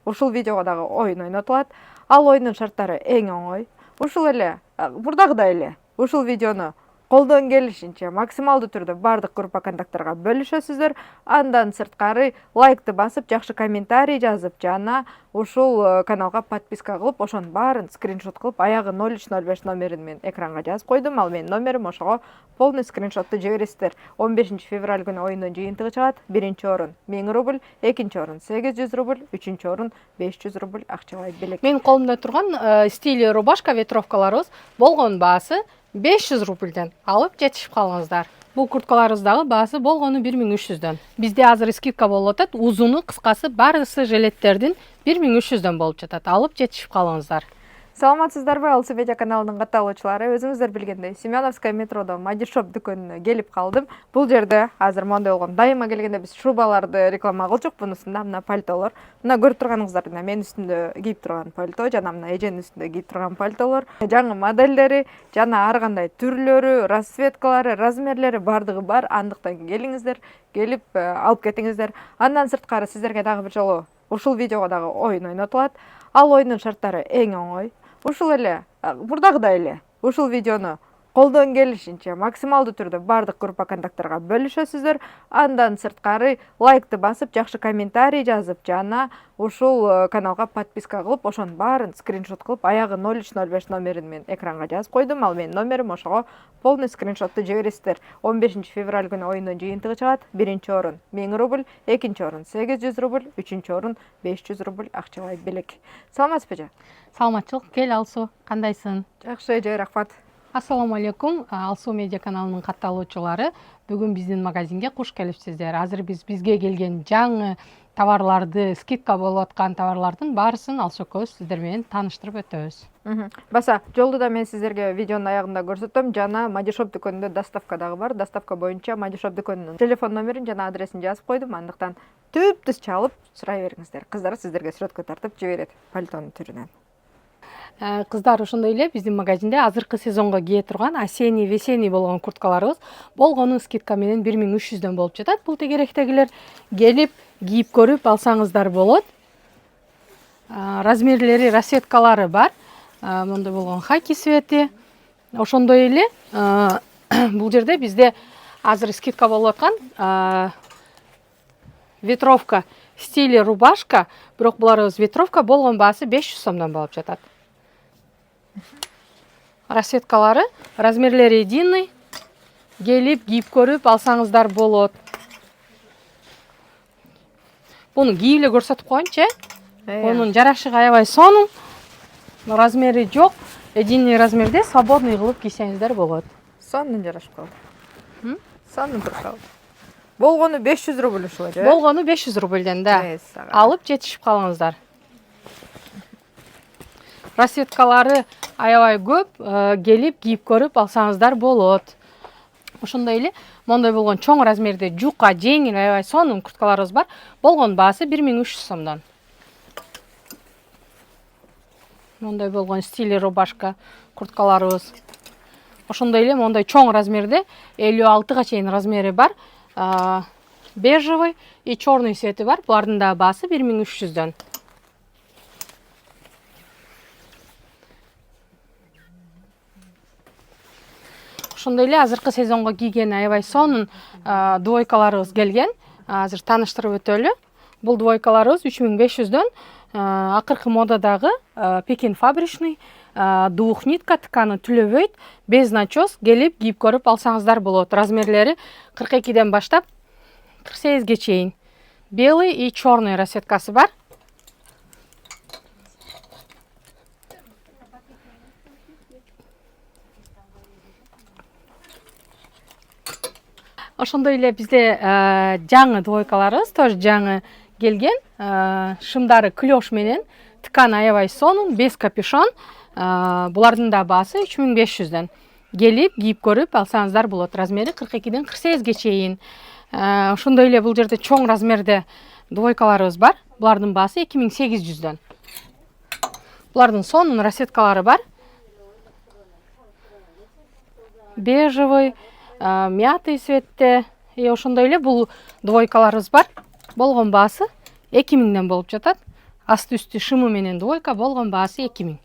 ушул видеого дагы оюн ойнотулат. Ал оюндун шарттары эң оңой. Ушул эле бурдагыдай эле ушул видеону колдон келишинче максималдуу түрдө бардык группа контакттарга бөлүшөсүздөр. Андан сырткары лайкты басып, жакшы комментарий жазып, жана ушул каналга подписка кылып, ошонун баарын скриншот кылып, аягы 0305 номерин мен экранга жазып койдум. Ал менин номерим, ошого полный скриншотту жибересиздер. 15 февраль күнү оюндун жыйынтыгы чыгат. 1-орун 1000 рубль, 2-орун 800 рубль, 3-орун 500 рубль акчалай белек. Менин колумда турган стиль рубашка ветровкаларыбыз болгон баасы 500 рубльден алып жетишип калыңыздар. Бул курткаларыбыздагы баасы болгону 1300дөн. Бизде азыр скидка болуп атат. Узуну, кыскасы баарысы жилеттердин 1300дөн болуп жатат. Алып жетишип калыңыздар. Саламатсыздарбы, Алсу Медиа каналынын катталуучулары? Өзүңүздөр билгендей, Семеновская метродо Madishop дүкөнүнө келип калдым. Бул жерде азыр мондой болгон. Дайыма келгенде биз шубаларды реклама кылчук. Бунусунда мына пальтолор. Мына көрүп турганыңыздар, мына менин үстүмдө кийип турган пальто, жана мына эженин үстүндө кийип турган пальтолор. Жаңы модельдери, жана ар кандай түрлөрү, расцветкалары, размерлери бардыгы бар. Андыктан келиңиздер, келип алып кетиңиздер. Андан сырткары сиздерге дагы бир жолу ушул видеого дагы оюн ойнотулат. Ал оюндун шарттары эң оңой. Ушул эле бурдагыдай эле ушул видеону колдон келишинче максималдуу түрдө бардык группа контакттарга бөлүшөсүздөр. Андан сырткары лайкты басып, жакшы комментарий жазып, жана ушул каналга подписка кылып, ошонун баарын скриншот кылып, аягы 0305 номерин мен экранга жазып койдум. Ал менин номерим, ошого полный скриншотту жибересиздер. 15 февраль күнү оюндун жыйынтыгы чыгат. 1-орун 1000 рубль, 2-орун 800 рубль, 3-орун 500 рубль акчалай белек. Саламатсызбы? Саламатчылык, кел Алсу, кандайсың? Жакшы, эже, рахмат. Ассаламу алейкум, Алсу Медиа каналынын катталуучулары. Бүгүн биздин магазинге куш келипсиздер. Азыр бизге келген жаңы товарларды, скидка болуп аткан товарлардын баарысын Алсу экөөбүз сиздер менен тааныштырып өтөбүз. Баса, жолдо мен сиздерге видеонун аягында көрсөтөм. Жана Madishop дүкөнүндө доставка дагы бар. Доставка боюнча Madishop дүкөнүнүн телефон номерин жана адресин жазып койдум. Андыктан түп-түз чалып сурай бериңиздер. Кыздар сиздерге сүрөткө тартып жиберет пальтонун түрүнөн. Кыздар, ошондой эле биздин магазинде азыркы сезонго кие турган осенний, весенний болгон курткаларыбыз болгону скидка менен 1300дөн болуп жатат. Бул тегеректегилер келип кийип көрүп алсаңыздар болот. Размерлери, расцветкалары бар. Мондой болгон хаки цвети. Ошондой эле бул жерде бизде азыр скидка болуп аткан ветровка стиль рубашка, бирок буларыбыз ветровка болгон баасы 500 сомдон болуп жатат. Расцветкалары, размерлери единый. Келип кийип көрүп алсаңыздар болот. Буну кийип эле көрсөтүп коеюнчу. Онун жарашыгы аябай сонун. Размери жок. Единый размерде свободный кылып кийсеңиздер болот. Сонун жарашып калды. Сонун туруп калды. Болгону 500 рубль ушул эле. Болгону 500 рубльден да. Алып жетишип калыңыздар. Расцветкалары аябай көп, келип кийип көрүп алсаңыздар болот. Ошондой эле мондой болгон чоң размерде жука, жеңил, аябай сонун курткаларыбыз бар. Болгон баасы 1300 сомдон. Мондой болгон стиль рубашка курткаларыбыз. Ошондой эле мондой чоң размерде 56га чейин размери бар. Бежевый и черный цвети бар. Булардын да баасы 1300дөн. Ошондой эле азыркы сезонго кийген аябай сонун двойкаларыбыз келген. Азыр тааныштырып өтөлү. Бул двойкаларыбыз 3500дөн. Акыркы модадагы Пекин фабричный двухнитка тканы түлөбөйт, без начос келип кийип көрүп алсаңыздар болот. Размерлери 42ден баштап 48ге чейин. Белый и черный расцветкасы бар. Ошондой эле бизде жаңы двойкаларыбыз тоже жаңы келген. Шымдары клеш менен, ткан аябай сонун, без капюшон. Булардын да баасы 3500дөн. Келип кийип көрүп алсаңыздар болот. Размери 42ден 48ге чейин. Ошондой эле бул жерде чоң размерде двойкаларыбыз бар. Булардын баасы 2800дөн. Булардын сонун расцветкалары бар. Бежевый, мятый цветте. Ошондой эле бул двойкаларыбыз бар. Болгон баасы 2000ден болуп жатат. асты үсті шымы менен двойка, болгон баасы 2000.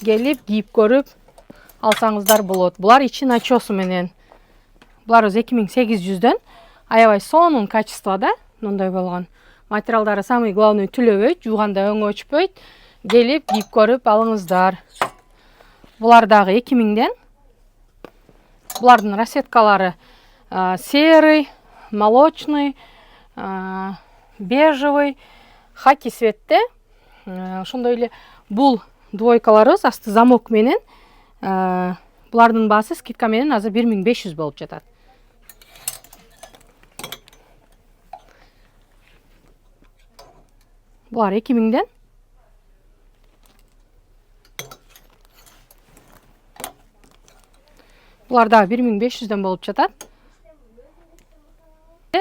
Келип кийип көрүп алсаңыздар болот. Булар ичи начосу менен. Булар 2800дөн. Аябай сонун качествода, мындай болгон. Материалдары самый главный түлөбөйт, жууганда өң өчпөйт. Келип кийип көрүп алыңыздар. Булар дагы 2000ден. Булардын расеткалары серый, молочный, бежевый, хаки светте. Ошондой эле бул двойкаларыбыз асты замок менен. Булардын баасы скидка менен азыр 1500 болуп жатат. Булар 2000ден. Булар дагы 1500дөн болуп жатат.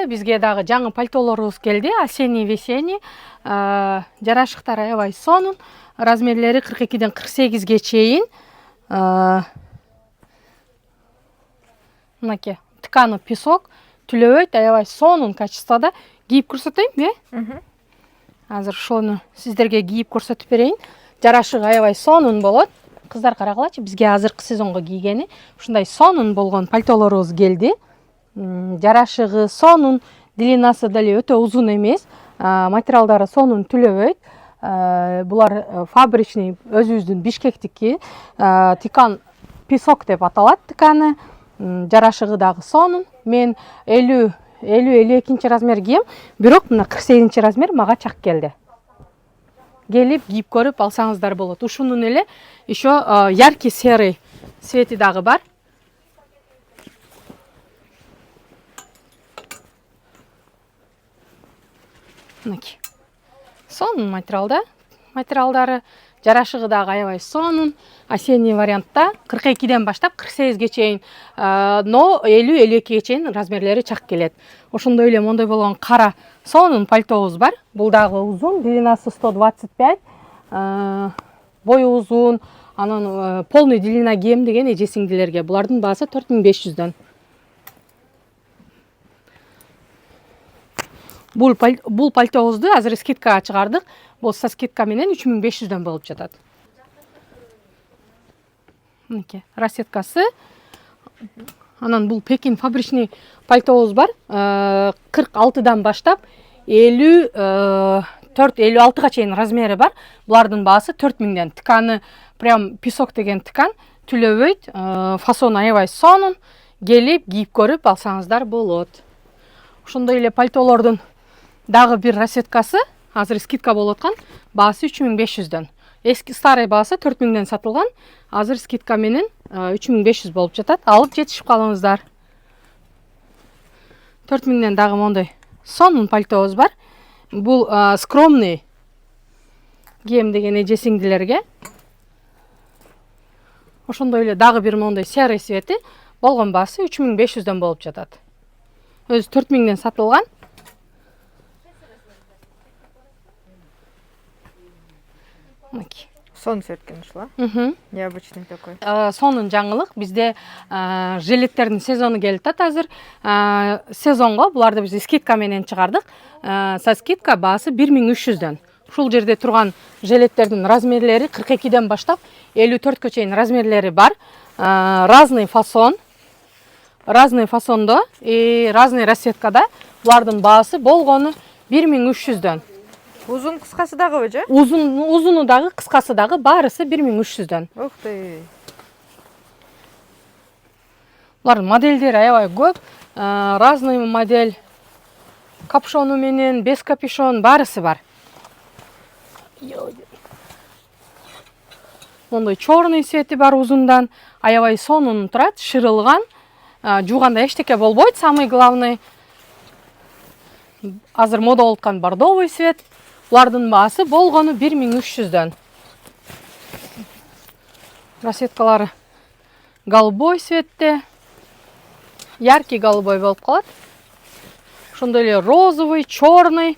Бизге дагы жаңы пальтолорубуз келди, осенний весенний. Жарашыктары аябай сонун, размерлери 42ден 48ге чейин. Мынакей тканы песок, түлөбөйт, аябай сонун качествода. Кийип көрсөтөйүн, Азыр ошону сиздерге кийип көрсөтүп берейин. Жарашыгы аябай сонун болот. Кыздар карагылачы, бизге азыркы сезонго кийгени ушундай сонун болгон пальтолорубуз келди. Жарашыгы сонун, длинасы деле өтө узун эмес. Материалдары сонун түлөбөйт. Булар фабричный өзүбүздүн Бишкектики. Тикан песок деп аталат тиканы. Жарашыгы дагы сонун. Мен 50-52 размер кийем, бирок мына 48 размер мага чак келди. Келип кийип көрүп алсаңыздар болот. Ушунун эле еще яркий серый цвети дагы бар. Мынакей. Сонун материалда. Материалдары жарашыгы дагы аябай сонун. Осенний вариантта 42ден баштап 48ге чейин, но 50-52ге чейин размерлери чак келет. Ошондой эле мондой болгон кара сонун пальтобуз бар. Бул дагы узун, длинасы 125, бою узун, анан полный длина кийем деген эже сиңдилерге. Булардын баасы 4500дөн. Бул пальтобузду азыр скидкага чыгардык. Бул со скидка менен 3500дөн болуп жатат. Мынакей расеткасы. Анан бул Пекин фабричный пальтобуз бар. 46дан баштап 54-56га чейин размери бар. Булардын баасы 4000ден. Тканы прям песок деген ткан, түлөбөйт, фасон аябай сонун. Келип кийип көрүп алсаңыздар болот. Ошондой эле пальтолордун дагы бир расеткасы азыр скидка болуп аткан, баасы 3500дөн. Эски старый баасы 4000ден сатылган, азыр скидка менен 3500 болуп жатат. Алып жетишип калыңыздар. 4000ден дагы мондай сонун пальтобуз бар. Бул скромный кийем деген эже сиңдилерге. Ошондой эле дагы бир мондай серый цвети болгон баасы 3500дөн болуп жатат. Өзү 4000ден сатылган. Сон цветкен ушла. Необычный такой. Сонун жаңылык. Бизде жилеттердин сезону келип атат азыр. Сезонго буларды биз скидка менен чыгардык. Со скидка баасы 1300дөн. Ушул жерде турган жилеттердин размерлери 42ден баштап 54ге чейин размерлери бар. Разный фасон. Разный фасондо и разный расеткада. Булардын баасы болгону 1300дөн. Узун кыскасы дагы же? Узуну дагы, кыскасы дагы баарысы 1300дөн. Ух ты. Булардын модельдери аябай көп. Разный модель. Капшону менен, без капюшон баарысы бар. Мондай черный цвети бар узундан. Аябай сонун турат, шырылган. Жууганда эчтеке болбойт, самый главный. Азыр мода болуп аткан бордовый цвет. Булардын баасы болгону 1300дөн. Расеткалары голубой цветте. Яркий голубой болуп калат. Ошондой эле розовый, черный.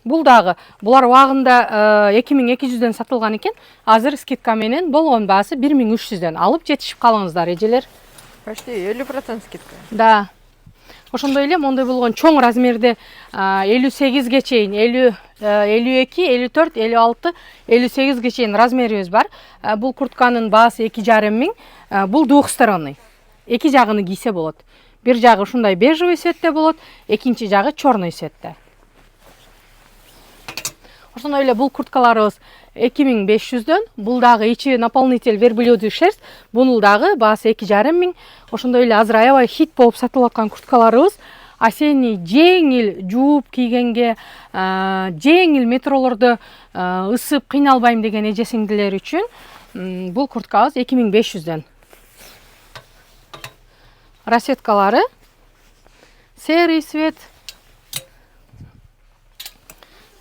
Бул дагы, булар убагында 2200дөн сатылган экен. Азыр скидка менен болгон баасы 1300дөн. Алып жетишип калыңыздар, эжелер. Почти 50% скидка. Да. Ошондой эле мондой болгон чоң размерде 58ге чейин 52, 54, 56, 58ге чейин размерибиз бар. Бул куртканын баасы 2,5 миң. Бул двухсторонний. Эки жагын кийсе болот. Бир жагы ушундай бежевый цветте болот, экинчи жагы черный цветте. Ошондой эле бул курткаларыбыз 2500дөн. Бул дагы ичи наполнитель верблюдий шерсть. Бунун дагы баасы 2,5 миң. Ошондой эле азыр аябай хит болуп сатылып аткан курткаларыбыз осенний жеңил жууп кийгенге, жеңил метролордо ысып кыйналбайм деген эже сиңдилер үчүн бул курткабыз 2500дөн. Расцветкалары серый цвет.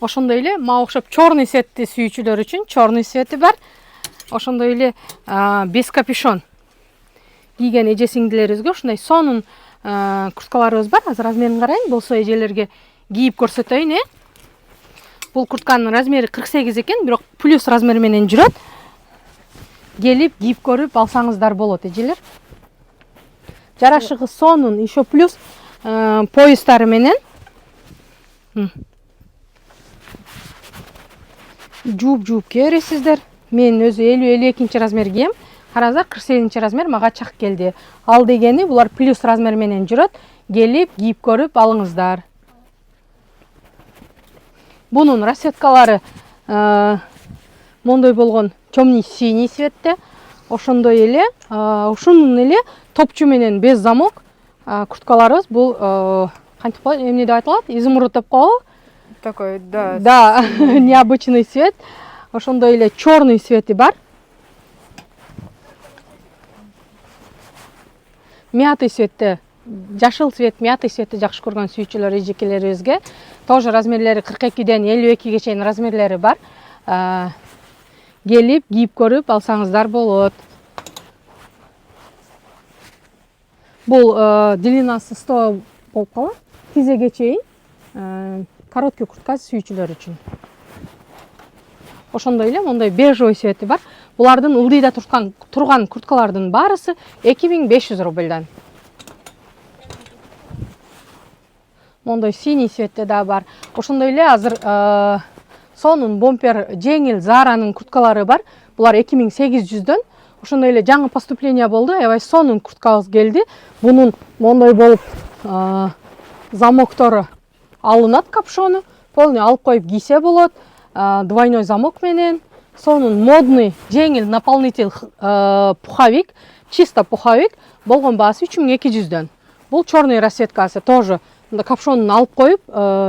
Ошондой эле мага окшоп черный цветти сүйүүчүлөр үчүн черный цвети бар. Ошондой эле без капюшон кийген эже сиңдилерибизге ушундай сонун курткаларыбыз бар. Азыр размерин карайын, болсо эжелерге кийип көрсөтөйүн. Бул куртканын размери 48 экен, бирок плюс размери менен жүрөт. Келип кийип көрүп алсаңыздар болот эжелер. Жарашыгы сонун, еще плюс поястары менен. Жууп кие бересиздер. Мен өзү 50-52 размер кийем. Караңыздар, 48 размер мага чак келди. Ал дегени булар плюс размер менен жүрөт. Келип кийип көрүп алыңыздар. Бунун расцветкалары мондой болгон темный синий цветте. Ошондой эле ушунун эле топчу менен без замок курткаларыбыз. Бул кантип коет, эмне деп айтылат? Изумруд деп коебу? Такой, да. Да, необычный цвет. Ошондой эле черный цвети бар. Мятый цветте, жашыл цвет, мятый цветти жакшы көргөн сүйүүчүлөр эжекелерибизге тоже размерлери 42ден 52ге чейин размерлери бар. Келип кийип көрүп алсаңыздар болот. Бул длинасы 100 болуп калат, тизеге чейин. Короткий куртка сүйүүчүлөр үчүн. Ошондой эле мондай бежевый цвети бар. Булардын ылдыйда турган курткалардын баарысы 2500 рубльдан. Мондай синий цветте да бар. Ошондой эле азыр сонун бомпер жеңил Заранын курткалары бар. Булар 2800дөн. Ошондой эле жаңы поступление болду. Аябай сонун курткабыз келди. Бунун мондай болуп замоктору алынат, капшону. Полный алып коюп кийсе болот. Двойной замок менен. Сонун модный жеңил наполнитель пуховик, чисто пуховик болгон баасы 3200дөн. Бул черный расцветкасы тоже капшонун алып коюп,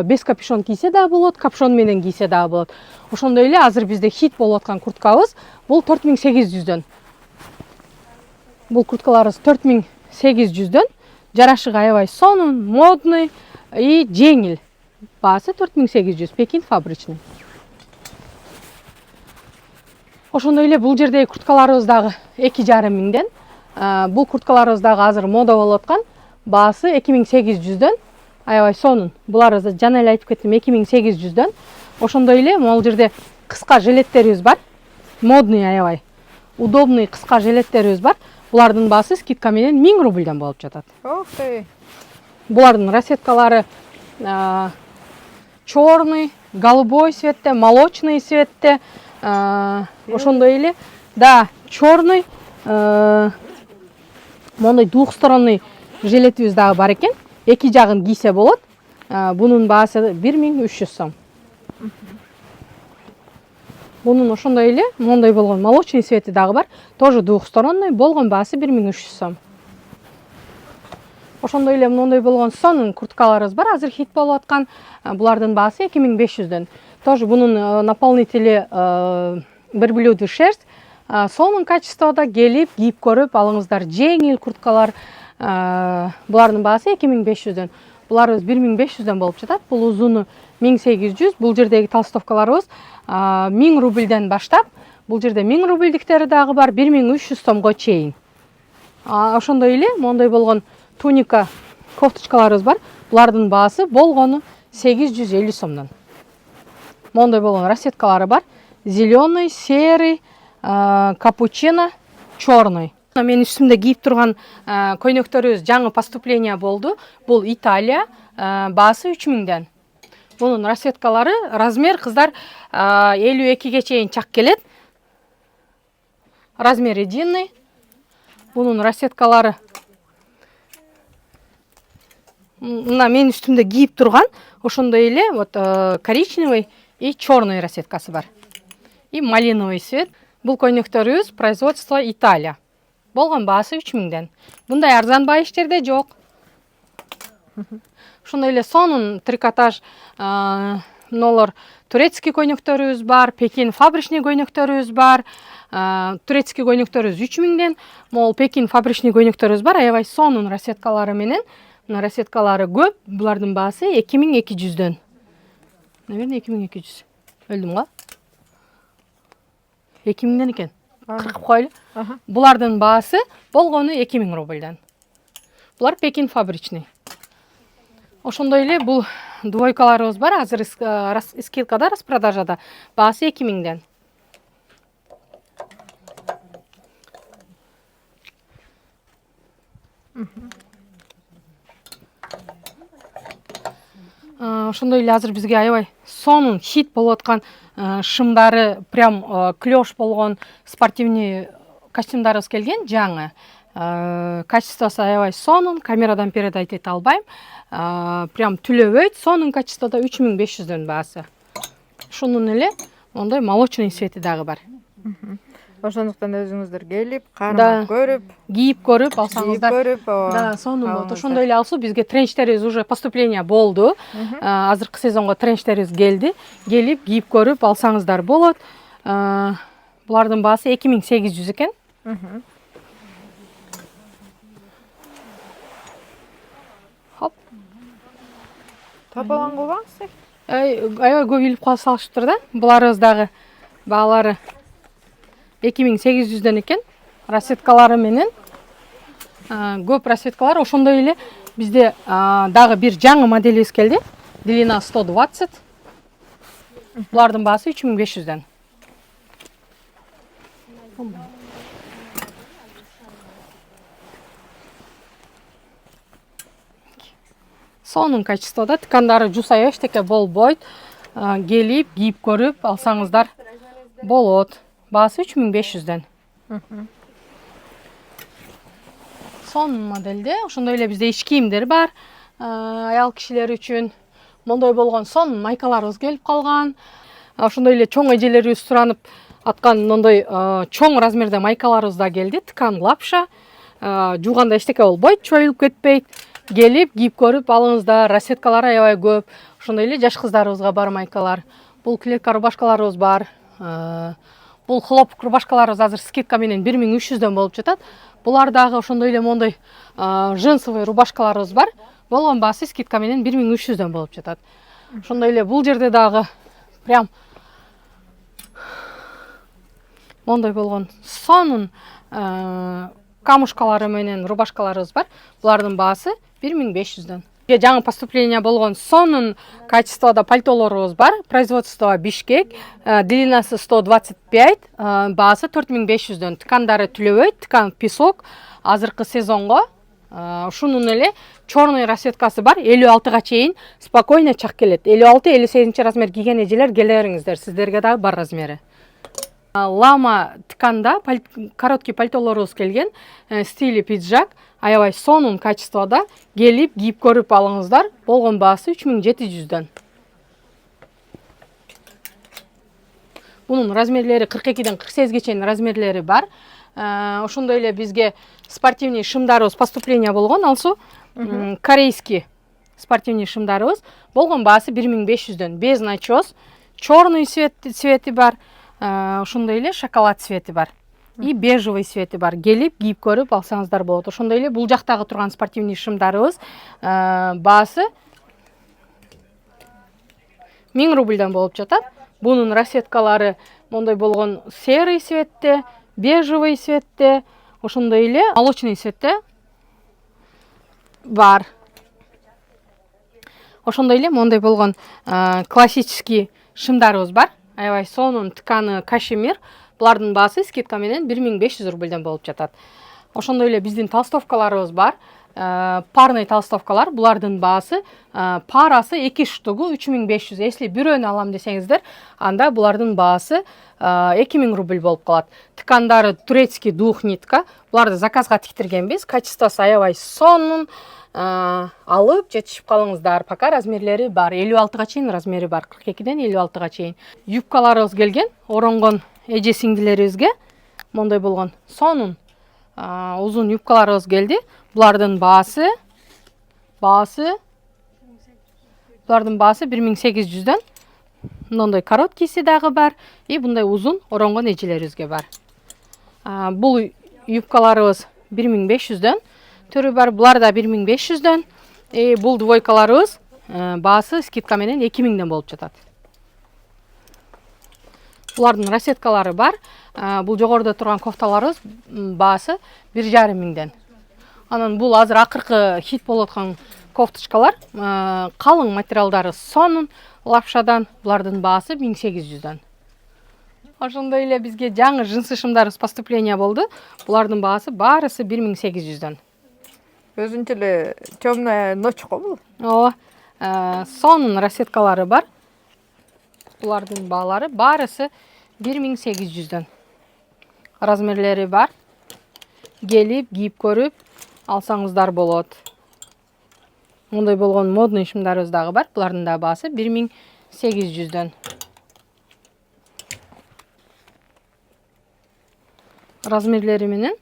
без капюшон кийсе да болот, капшон менен кийсе да болот. Ошондой эле азыр бизде хит болуп аткан курткабыз бул 4800дөн. Бул курткаларыбыз 4800дөн. Жарашыгы аябай сонун, модный и жеңил. Баасы 4800, Пекин фабричный. Ошондой эле бул жердеги курткаларыбыз дагы 2,5 миңден. Бул курткаларыбыз дагы азыр мода болуп аткан. Баасы 2800дөн. Аябай сонун. Буларыбызды жана эле айтып кеттим, 2800дөн. Ошондой эле могул жерде кыска жилеттерибиз бар. Модный аябай. Удобный кыска жилеттерибиз бар. Булардын баасы скидка менен 1000 рубльдан болуп жатат. Ух ты. Булардын расцветкалары черный, голубой цветте, молочный цветте. Ошондой эле, да, черный, мондай двухсторонний жилетибиз дагы бар экен. Эки жагын кийсе болот. Бунун баасы 1300 сом. Бунун ошондой эле мондай болгон молочный цвети дагы бар. Тоже двухсторонний, болгон баасы 1300 сом. Ошондой эле мондай болгон сонун курткаларыбыз бар. Азыр хит болуп аткан. Булардын баасы 2500дөн. Тоже бунун наполнители верблюдий шерсть. Сонун качествода келип кийип көрүп алыңыздар. Жеңил курткалар. Булардын баасы 2500дөн. Буларыбыз 1500дөн болуп жатат. Бул узуну 1800. Бул жердеги толстовкаларыбыз 1000 рубльден баштап. Бул жерде 1000 рубльдиктери дагы бар, 1300 сомго чейин. Ошондой эле мондай болгон туника кофточкаларыбыз бар. Булардын баасы болгону 850 сомдон. Мондай болгон расцветкалары бар. Зеленый, серый, капучино, черный. Мен үстүмдө кийип турган көйнөктөрүбүз жаңы поступление болду. Бул Италия, баасы 3000ден. Бунун расцветкалары, размер кыздар 52ге чейин чак келет. Размер единный. Бунун расцветкалары. Мына мен үстүмдө кийип турган ошондой эле вот коричневый и черный расцветкасы бар. И малиновый цвет. Бул көйнөктөрүбүз производство Италия. Болгон баасы 3000ден. Мындай арзан байыштерде жок. Ошондой эле сонун трикотаж нолор турецкий көйнөктөрүбүз бар, Пекин фабричный көйнөктөрүбүз бар. Турецкий көйнөктөрүбүз 3000ден, могул Пекин фабричный көйнөктөрүбүз бар. Аябай сонун расцветкалары менен. Мына расцветкалары көп. Булардын баасы 2200дөн. Наверное, 2200. Өлдүм го. 2000ден экен. Кыркып койлу. Булардын баасы болгону 2000 рубльдан. Булар Пекин фабричный. Ошондой эле бул двойкаларыбыз бар. Азыр скидкада, распродажада. Баасы 2000ден. Ошондой эле азыр бизге аябай сонун хит болуп аткан шымдары, прям клёш болгон спортивный костюмдарыбыз келген жаңы. Качествосы аябай сонун, камерадан передать эте албайм. Прям түлөбөйт, сонун качествода 3500дөн баасы. Ошонун эле мондой молочный цвети дагы бар. Ошондуктан өзүңүздөр келип, кармап көрүп, кийип көрүп алсаңыздар. Да, сонун болот. Ошондой эле алсу бизге тренчтерибиз уже поступление болду. Азыркы сезонго тренчтерибиз келди. Келип, кийип көрүп алсаңыздар болот. Булардын баасы 2800 экен. Хоп. Тапалан кылбаңыз. Аябай көп илип кала салышыптыр да. Буларыбыз дагы баалары 2800дөн экен. Расцветкалары менен көп расцветкалар. Ошондой эле бизде дагы бир жаңы моделибиз келди. Длина 120. Булардын баасы 3500дөн. Сонун качествода, ткандары жусай эчтеке болбойт. Келип, кийип көрүп алсаңыздар болот. Баасы 3500дөн. Сонун моделде. Ошондой эле бизде ич кийимдер бар. Аял кишилер үчүн мондой болгон сонун майкаларыбыз келип калган. Ошондой эле чоң эжелерибиз суранып аткан мондой чоң размерде майкаларыбыз да келди. Ткан лапша. Жууганда эчтеке болбойт, чоюлуп кетпейт. Келип, кийип көрүп алыңыздар. Расцветкалары аябай көп. Ошондой эле жаш кыздарыбызга бар майкалар. Бул клетка рубашкаларыбыз бар. Бул хлоп рубашкаларыбыз азыр скидка менен 1300дөн болуп жатат. Булар дагы ошондой эле мондой джинсовый рубашкаларыбыз бар. Болгон баасы скидка менен 1300дөн болуп жатат. Ошондой эле бул жерде дагы прям мондой болгон сонун камушкалары менен рубашкаларыбыз бар. Булардын баасы 1500дөн. Жаңы поступление болгон сонун качествода пальтолорубуз бар. Производство Бишкек. Длинасы 125, баасы 4500дөн. Ткандары түлөбөйт, ткан песок. Азыркы сезонго ушунун эле черный расцветкасы бар. 56га чейин спокойно чак келет. 56-58 размер кийген эжелер келериңиздер. Сиздерге дагы бар размери. Лама тканда короткий пальтолорубуз келген. Стили пиджак. Аябай сонун качествода. Келип, кийип көрүп алыңыздар. Болгон баасы 3700дөн. Бунун размерлери 42ден 48ге чейин размерлери бар. Ошондой эле бизге спортивный шымдарыбыз поступление болгон. Алсу корейский спортивный шымдарыбыз болгон баасы 1500дөн. Без начос, черный цвети бар. Ошондой эле шоколад цвети бар. И бежевый цвети бар. Келип, кийип көрүп алсаңыздар болот. Ошондой эле бул жактагы турган спортивный шымдарыбыз баасы 1000 рубльдан болуп жатат. Бунун расцветкалары мондой болгон серый цветте, бежевый цветте, ошондой эле молочный цветте бар. Ошондой эле мондой болгон классический шымдарыбыз бар. Аябай сонун тканы кашемир. Булардын баасы скидка менен 1500 рубльдан болуп жатат. Ошондой эле биздин толстовкаларыбыз бар. Парный толстовкалар. Булардын баасы парасы 2 штугу 3500. Если бирөөнү алам десеңиздер, анда булардын баасы 2000 рубль болуп калат. Ткандары турецкий дух нитка. Буларды заказга тиктиргенбиз. Качествосы аябай сонун. Алып жетишип калыңыздар. Пока размерлери бар. 56га чейин размери бар. 42ден 56га чейин. Юбкаларыбыз келген. Оронгон эже сиңдилерибизге мондой болгон сонун узун юбкаларыбыз келди. Булардын баасы 1800дөн. Мындай короткийси дагы бар. И мындай узун оронгон эжелерибизге бар. Бул юбкаларыбыз 1500дөн. Түрү бар. Булар да 1500дөн. Бул двойкаларыбыз баасы скидка менен 2000ден болуп жатат. Булардын расеткалары бар. Бул жогоруда турган кофталарыбыз баасы 1500ден. Анан бул азыр акыркы хит болуп аткан кофточкалар. Калың материалдары сонун лапшадан. Булардын баасы 1800дөн. Ошондой эле бизге жаңы жынсы шымдарыбыз поступление болду. Булардын баасы барысы 1800дөн. Өзүнчө эле темная ночь го бул. Ооба. Сонун расеткалары бар. Булардын баалары барысы 1800дөн. Размерлери бар. Келип, кийип көрүп алсаңыздар болот. Мындай болгон модный шымдарыбыз дагы бар. Булардын да баасы 1800дөн. Размерлери менен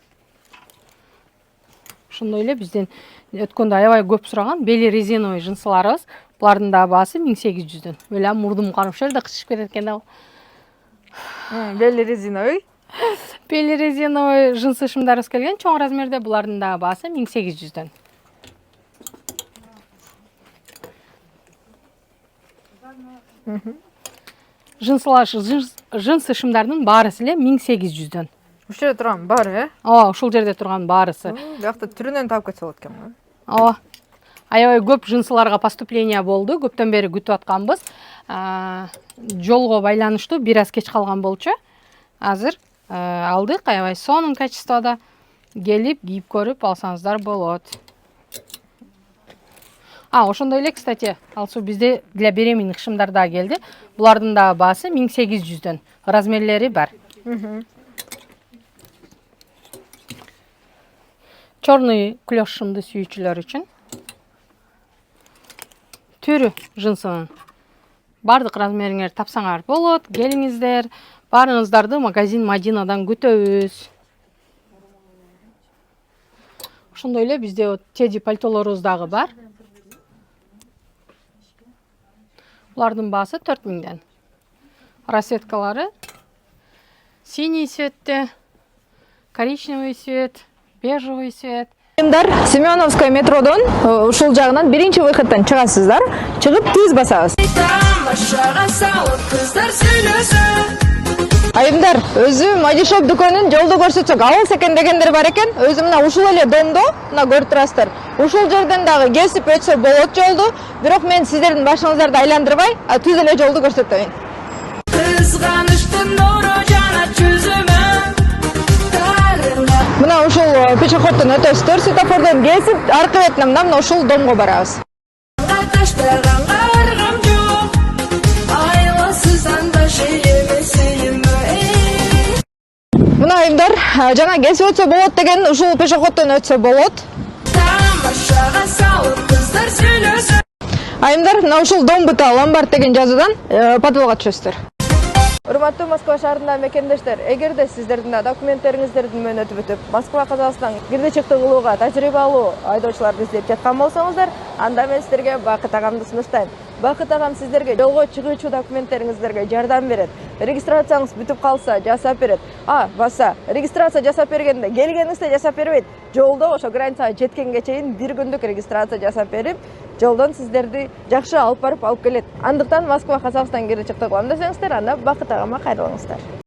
ошондой эле бизден өткөндө аябай көп сураган бели резиновый жынсыларыбыз. Булардын да баасы 1800дөн. Өле мурдум карып жерде кычышып кетет экен да. Бели резиновый. Бели резиновый жынсы шымдарыбыз келген. Чоң размерде булардын да баасы 1800дөн. Жынсы шымдардын баарысы эле 1800дөн. Ушул жерде турган баары, Ооба, ушул жерде турган баарысы. Биякта түрүнөн таап кетсе болот экен. Ооба. Аябай көп жынсыларга поступление болду. Көптөн бери күтүп атканбыз. Жолго байланыштуу бир аз кеч калган болчу. Азыр алдык. Аябай сонун качествода. Келип, кийип көрүп алсаңыздар болот. Ошондой эле, кстати, алсу бизде для беременных шымдар да келди. Булардын да баасы 1800дөн. Размерлери бар. Чорный клеш шымды сүйүүчүлөр үчүн. Түрү жынсынын бардык размериңер тапсаңар болот. Келиңиздер. Барыңыздарды магазин Мадинадан күтөбүз. Ошондой эле бизде теди пальтолорубуз дагы бар. Булардын баасы 4000ден. Расеткалары синий цветте, коричневый цвет, бежевый цвет. Семеновская метродон ушул жагынан биринчи выходтан чыгасыздар. Чыгып тез басабыз. Айымдар, өзү Мадишоп дүкөнүн жолдо көрсөтсөк алыс экен дегендер бар экен. Өзү мына ушул эле домдо, мына көрүп турасыздар. Ушул жерден дагы кесип өтсө болот жолду. Бирок мен сиздердин башыңыздарды айландырбай, түз эле жолду көрсөтөйүн. Кызганычтын нуру жана жүзүмө. Мына ушул пешеходдон өтөсүздөр, светофордон кесип, аркы бетинен мына ушул домго барабыз. Мына айымдар, жана кесип өтсө болот деген ушул пешеходдон өтсө болот. Айымдар, мына ушул дом быта ломбард деген жазуудан подвалга түшөсүздөр. Урматтуу Москва шаарындагы мекендештер, эгерде сиздердин документтериңиздердин мөөнөтү бүтүп, Москва Казакстан кирди-чыкты кылууга тажрыйбалуу айдоочуларды издеп жаткан болсоңуздар, анда мен сиздерге Бакыт агамды сунуштайм. Бакыт агам сиздерге жолго чыгуучу документтериңиздерге жардам берет. Регистрацияңыз бүтүп калса, жасап берет. Баса, регистрация жасап бергенде келгениңизде жасап бербейт. Жолдо ошо границага жеткенге чейин бир күндүк регистрация жасап берип, жолдон сиздерди жакшы алып барып алып келет. Андыктан Москва Казакстан кире чыкты кылам десеңиздер, анда Бакыт агама кайрылыңыздар.